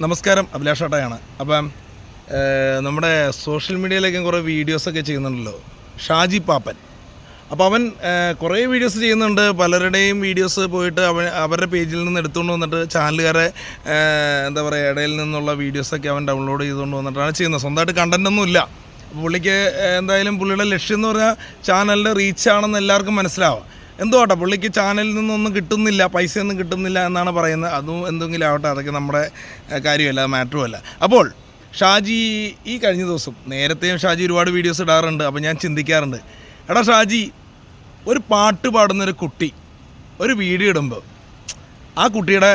നമസ്കാരം, അഭിലാഷേട്ടയാണ്. അപ്പം നമ്മുടെ സോഷ്യൽ മീഡിയയിലേക്കും കുറേ വീഡിയോസൊക്കെ ചെയ്യുന്നുണ്ടല്ലോ ഷാജി പാപ്പൻ. അപ്പോൾ അവൻ കുറേ വീഡിയോസ് ചെയ്യുന്നുണ്ട്. പലരുടെയും വീഡിയോസ് പോയിട്ട് അവരുടെ പേജിൽ നിന്ന് എടുത്തുകൊണ്ട് വന്നിട്ട് ചാനലുകാരെ എന്താ പറയുക ഇടയിൽ നിന്നുള്ള വീഡിയോസൊക്കെ അവൻ ഡൗൺലോഡ് ചെയ്തുകൊണ്ട് വന്നിട്ടാണ് ചെയ്യുന്നത്. സ്വന്തമായിട്ട് കണ്ടൻറ്റൊന്നും ഇല്ല. അപ്പോൾ പുള്ളിക്ക് എന്തായാലും പുള്ളിയുടെ ലക്ഷ്യം എന്ന് പറഞ്ഞാൽ ചാനലിൻ്റെ റീച്ചാണെന്ന് എല്ലാവർക്കും മനസ്സിലാവും. എന്തോ ആട്ടെ, പുള്ളിക്ക് ചാനലിൽ നിന്നൊന്നും കിട്ടുന്നില്ല, പൈസയൊന്നും കിട്ടുന്നില്ല എന്നാണ് പറയുന്നത്. അതും എന്തെങ്കിലും ആവട്ടെ, അതൊക്കെ നമ്മുടെ കാര്യമല്ല, മാറ്ററുമല്ല. അപ്പോൾ ഷാജി ഈ കഴിഞ്ഞ ദിവസം നേരത്തെയും ഷാജി ഒരുപാട് വീഡിയോസ് ഇടാറുണ്ട്. അപ്പോൾ ഞാൻ ചിന്തിക്കാറുണ്ട്, എടാ ഷാജി, ഒരു പാട്ട് പാടുന്നൊരു കുട്ടി ഒരു വീഡിയോ ഇടുമ്പോൾ ആ കുട്ടിയുടെ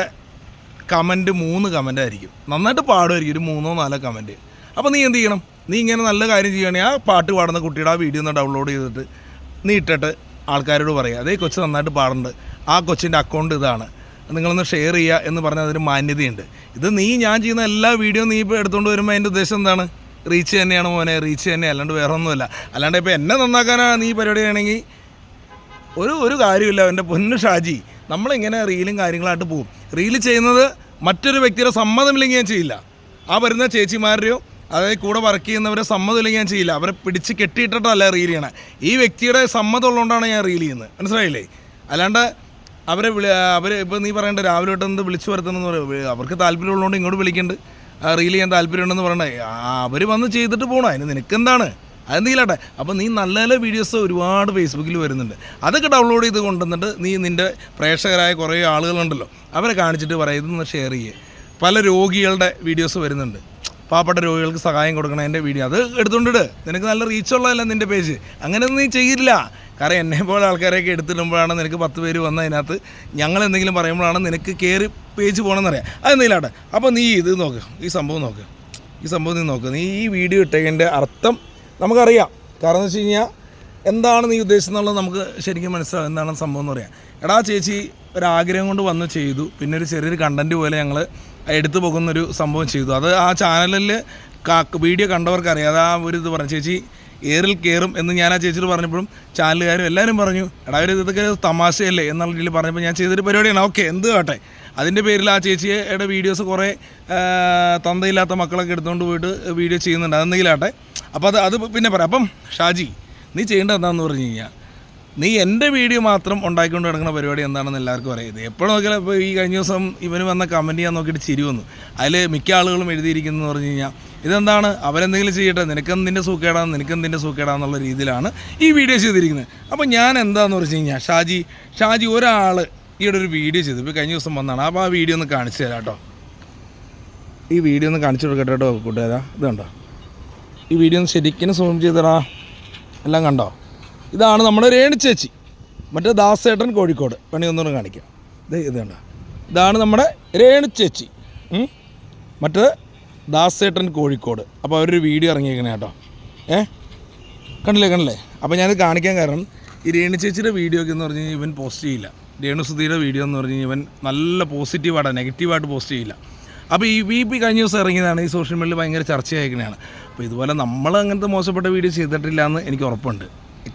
കമൻറ്റ് 3 കമൻ്റ് ആയിരിക്കും. നന്നായിട്ട് പാടുമായിരിക്കും, ഒരു 3-4 കമൻറ്റ്. അപ്പോൾ നീ എന്ത് ചെയ്യണം? നീ ഇങ്ങനെ നല്ല കാര്യം ചെയ്യുകയാണെങ്കിൽ ആ പാട്ട് പാടുന്ന കുട്ടിയുടെ ആ വീഡിയോ ഒന്ന് ഡൗൺലോഡ് ചെയ്തിട്ട് നീ ഇട്ടിട്ട് ആൾക്കാരോട് പറയുക, അതേ കൊച്ച് നന്നായിട്ട് പാടുന്നുണ്ട്, ആ കൊച്ചിൻ്റെ അക്കൗണ്ട് ഇതാണ്, നിങ്ങളൊന്ന് ഷെയർ ചെയ്യുക എന്ന് പറഞ്ഞാൽ അതിന് മാന്യതയുണ്ട്. ഇത് ഞാൻ ചെയ്യുന്ന എല്ലാ വീഡിയോ നീ ഇപ്പോൾ എടുത്തുകൊണ്ട് വരുമ്പോൾ അതിൻ്റെ ഉദ്ദേശം എന്താണ്? റീച്ച് തന്നെയാണ് മോനെ, റീച്ച് തന്നെ, അല്ലാണ്ട് വേറെ ഒന്നുമല്ല. അല്ലാണ്ട് ഇപ്പോൾ എന്നെ നന്നാക്കാനാണ് നീ പരിപാടി ആണെങ്കിൽ ഒരു കാര്യമില്ല. എൻ്റെ പൊന്നു ഷാജി, നമ്മളിങ്ങനെ റീലും കാര്യങ്ങളായിട്ട് പോകും. റീല് ചെയ്യുന്നത് മറ്റൊരു വ്യക്തിയുടെ സമ്മതമില്ലെങ്കിൽ ഞാൻ ചെയ്യില്ല. ആ വരുന്ന ചേച്ചിമാരുടെയോ അതായത് കൂടെ വർക്ക് ചെയ്യുന്നവരെ സമ്മതമില്ലെങ്കിൽ ഞാൻ ചെയ്യില്ല. അവരെ പിടിച്ച് കെട്ടിയിട്ടിട്ടല്ല റീൽ ചെയ്യണം. ഈ വ്യക്തിയുടെ സമ്മതം ഉള്ളതുകൊണ്ടാണ് ഞാൻ റീൽ ചെയ്യുന്നത്, മനസ്സിലായില്ലേ? അല്ലാണ്ട് അവർ ഇപ്പോൾ നീ പറയണ്ട രാവിലെ തൊട്ട് വിളിച്ചു വരുത്തണമെന്ന് പറയും. അവർക്ക് താല്പര്യമുള്ളതുകൊണ്ട് ഇങ്ങോട്ട് വിളിക്കുന്നുണ്ട്, റീൽ ചെയ്യാൻ താല്പര്യമുണ്ടെന്ന് പറയണ്ടേ, അവർ വന്ന് ചെയ്തിട്ട് പോകണം. അതിന് നിനക്കെന്താണ്? അതെന്തെങ്കിലാട്ടെ. അപ്പോൾ നീ നല്ല നല്ല വീഡിയോസ് ഒരുപാട് ഫേസ്ബുക്കിൽ വരുന്നുണ്ട്. അതൊക്കെ ഡൗൺലോഡ് ചെയ്ത് കൊണ്ടുവന്നിട്ട് നീ നിൻ്റെ പ്രേക്ഷകരായ കുറേ ആളുകളുണ്ടല്ലോ അവരെ കാണിച്ചിട്ട് പറയാം, ഇതൊന്ന് ഷെയർ ചെയ്യുക. പല രോഗികളുടെ വീഡിയോസ് വരുന്നുണ്ട്, പാവപ്പെട്ട രോഗികൾക്ക് സഹായം കൊടുക്കണം. എൻ്റെ വീഡിയോ അത് എടുത്തുകൊണ്ടിട്ട് നിനക്ക് നല്ല റീച്ചുള്ളതല്ല നിൻ്റെ പേജ്. അങ്ങനെയൊന്നും നീ ചെയ്യില്ല. കാരണം എന്നെ പോലെ ആൾക്കാരെയൊക്കെ എടുത്തിടുമ്പോഴാണ് നിനക്ക് 10 പേര് വന്ന് അതിനകത്ത് ഞങ്ങൾ എന്തെങ്കിലും പറയുമ്പോഴാണ് നിനക്ക് കയറി പേജ് പോകണമെന്നറിയാം. അതെന്തെങ്കിലാട്ടെ. അപ്പോൾ നീ ഇത് നോക്ക്, ഈ സംഭവം നീ നോക്ക്. നീ ഈ വീഡിയോ ഇട്ടതിൻ്റെ അർത്ഥം നമുക്കറിയാം. കാരണം എന്ന് വെച്ച് കഴിഞ്ഞാൽ എന്താണ് നീ ഉദ്ദേശിച്ചെന്നുള്ളത് നമുക്ക് ശരിക്കും മനസ്സിലാവും, എന്താണ് സംഭവം എന്ന് പറയാം. എടാ ചേച്ചി, ഒരാഗ്രഹം കൊണ്ട് വന്ന് ചെയ്തു, പിന്നെ ഒരു ചെറിയൊരു കണ്ടൻറ്റ് പോലെ ഞങ്ങൾ എടുത്തു പോകുന്നൊരു സംഭവം ചെയ്തു. അത് ആ ചാനലിൽ വീഡിയോ കണ്ടവർക്കറിയാം. അത് ആ ഒരു ഇത് പറഞ്ഞു, ചേച്ചി ഏറിൽ കയറും എന്ന് ഞാൻ ആ ചേച്ചിയോട് പറഞ്ഞപ്പോഴും ചാനലുകാരും എല്ലാവരും പറഞ്ഞു, എടാ ഒരു ഇതൊക്കെ തമാശയല്ലേ എന്നുള്ള രീതിയിൽ പറഞ്ഞപ്പോൾ ഞാൻ ചെയ്തൊരു പരിപാടിയാണ്. ഓക്കെ, എന്ത് കാട്ടെ. അതിൻ്റെ പേരിൽ ആ ചേച്ചിയുടെ വീഡിയോസ് കുറേ തന്തയില്ലാത്ത മക്കളൊക്കെ എടുത്തുകൊണ്ട് പോയിട്ട് വീഡിയോ ചെയ്യുന്നുണ്ട്. അതെന്തെങ്കിലും ആട്ടെ. അപ്പോൾ അത് പിന്നെ പറയാം. അപ്പം ഷാജി, നീ ചെയ്യേണ്ടത് എന്താണെന്ന് പറഞ്ഞു കഴിഞ്ഞാൽ, നീ എൻ്റെ വീഡിയോ മാത്രം ഉണ്ടാക്കിക്കൊണ്ട് കിടക്കുന്ന പരിപാടി എന്താണെന്ന് എല്ലാവർക്കും അറിയാം. എപ്പോഴും നോക്കിയാൽ ഇപ്പോൾ ഈ കഴിഞ്ഞ ദിവസം ഇവന് വന്ന കമൻറ്റ് ചെയ്യാൻ നോക്കിയിട്ട് ചിരി വന്നു. അതിൽ മിക്ക ആളുകളും എഴുതിയിരിക്കുന്നതെന്ന് പറഞ്ഞു കഴിഞ്ഞാൽ, ഇതെന്താണ് അവരെന്തെങ്കിലും ചെയ്യട്ടെ, നിനക്കെന്തിൻ്റെ സൂക്കേടാന്നുള്ള രീതിയിലാണ് ഈ വീഡിയോ ചെയ്തിരിക്കുന്നത്. അപ്പോൾ ഞാൻ എന്താണെന്ന് പറഞ്ഞു കഴിഞ്ഞാൽ, ഷാജി ഒരാൾ ഈയിടെ ഒരു വീഡിയോ ചെയ്തു, ഇപ്പോൾ കഴിഞ്ഞ ദിവസം വന്നതാണ്. അപ്പോൾ ആ വീഡിയോ ഒന്ന് കാണിച്ചു തരാം കേട്ടോ. ഈ വീഡിയോ ഒന്ന് കാണിച്ചു കൊടുക്കട്ടെ കേട്ടോ കൂട്ടുകാരാ. ഇത് കണ്ടോ? ഈ വീഡിയോ ഒന്ന് ശരിക്കും സൂം ചെയ്തടാ. എല്ലാം കണ്ടോ? ഇതാണ് നമ്മുടെ രേണു ചേച്ചി, മറ്റേ ദാസേട്ടൻ കോഴിക്കോട്. പണി ഒന്നുകൂടെ കാണിക്കാം. ഇത് കണ്ടോ? ഇതാണ് നമ്മുടെ രേണു ചേച്ചി, മറ്റേ ദാസേട്ടൻ കോഴിക്കോട്. അപ്പോൾ അവരൊരു വീഡിയോ ഇറങ്ങിയിരിക്കണേ കേട്ടോ. കണ്ടില്ലേ? അപ്പോൾ ഞാനിത് കാണിക്കാൻ കാരണം, ഈ രേണു ചേച്ചിയുടെ വീഡിയോ ഒക്കെ എന്ന് പറഞ്ഞു കഴിഞ്ഞാൽ ഇവൻ പോസ്റ്റ് ചെയ്യില്ല. രേണു സുധീയുടെ വീഡിയോ എന്ന് പറഞ്ഞു കഴിഞ്ഞാൽ ഇവൻ നല്ല പോസിറ്റീവായിട്ട് നെഗറ്റീവായിട്ട് പോസ്റ്റ് ചെയ്യില്ല. അപ്പോൾ ഈ കഴിഞ്ഞ ദിവസം ഇറങ്ങിയതാണ്, ഈ സോഷ്യൽ മീഡിയയിൽ ഭയങ്കര ചർച്ചയായിരിക്കണതാണ്. അപ്പോൾ ഇതുപോലെ നമ്മൾ അങ്ങനത്തെ മോശപ്പെട്ട വീഡിയോ ചെയ്തിട്ടില്ല എന്ന് എനിക്ക് ഉറപ്പുണ്ട്.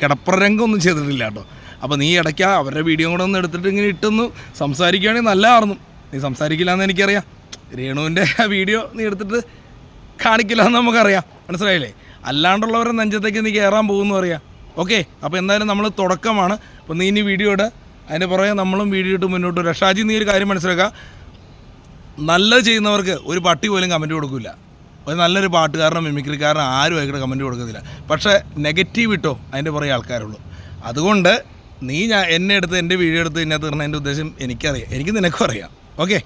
കിടപ്പുറരംഗമൊന്നും ചെയ്തിട്ടില്ല കേട്ടോ. അപ്പോൾ നീ ഇടയ്ക്ക് അവരുടെ വീഡിയോ കൂടെ ഒന്ന് എടുത്തിട്ട് ഇങ്ങനെ ഇട്ടൊന്ന് സംസാരിക്കുകയാണെങ്കിൽ നല്ലതായിരുന്നു. നീ സംസാരിക്കില്ല എന്ന് എനിക്കറിയാം. രേണുവിൻ്റെ ആ വീഡിയോ നീ എടുത്തിട്ട് കാണിക്കില്ല എന്ന് നമുക്കറിയാം, മനസ്സിലായില്ലേ? അല്ലാണ്ടുള്ളവരുടെ നെഞ്ചത്തേക്ക് നീ കയറാൻ പോകുമെന്ന് അറിയാം. ഓക്കെ, അപ്പോൾ എന്തായാലും നമ്മൾ തുടക്കമാണ്. അപ്പോൾ നീ ഇനി വീഡിയോ ഇട്, അതിൻ്റെ പുറകെ നമ്മളും വീഡിയോ ഇട്ട് മുന്നോട്ട് വരാം. ഷാജി, നീ ഒരു കാര്യം മനസ്സിലാക്കുക, നല്ലത് ചെയ്യുന്നവർക്ക് ഒരു പട്ടി പോലും കമൻറ്റ് കൊടുക്കില്ല. ഒരു നല്ലൊരു പാട്ടുകാരനോ മിമിക്രിക്കാരനോ ആരും ആയിക്കോട്ടെ കമൻറ്റ് കൊടുക്കത്തില്ല. പക്ഷേ നെഗറ്റീവ് ഇട്ടോ അതിൻ്റെ പുറകെ ആൾക്കാരുള്ളൂ. അതുകൊണ്ട് നീ എന്നെ എടുത്ത് എൻ്റെ വീഡിയോ എടുത്ത് ഇതിനകത്ത് ഇടുന്നതിൻ്റെ ഉദ്ദേശം എനിക്കറിയാം, എനിക്ക് നിനക്കും അറിയാം. ഓക്കെ.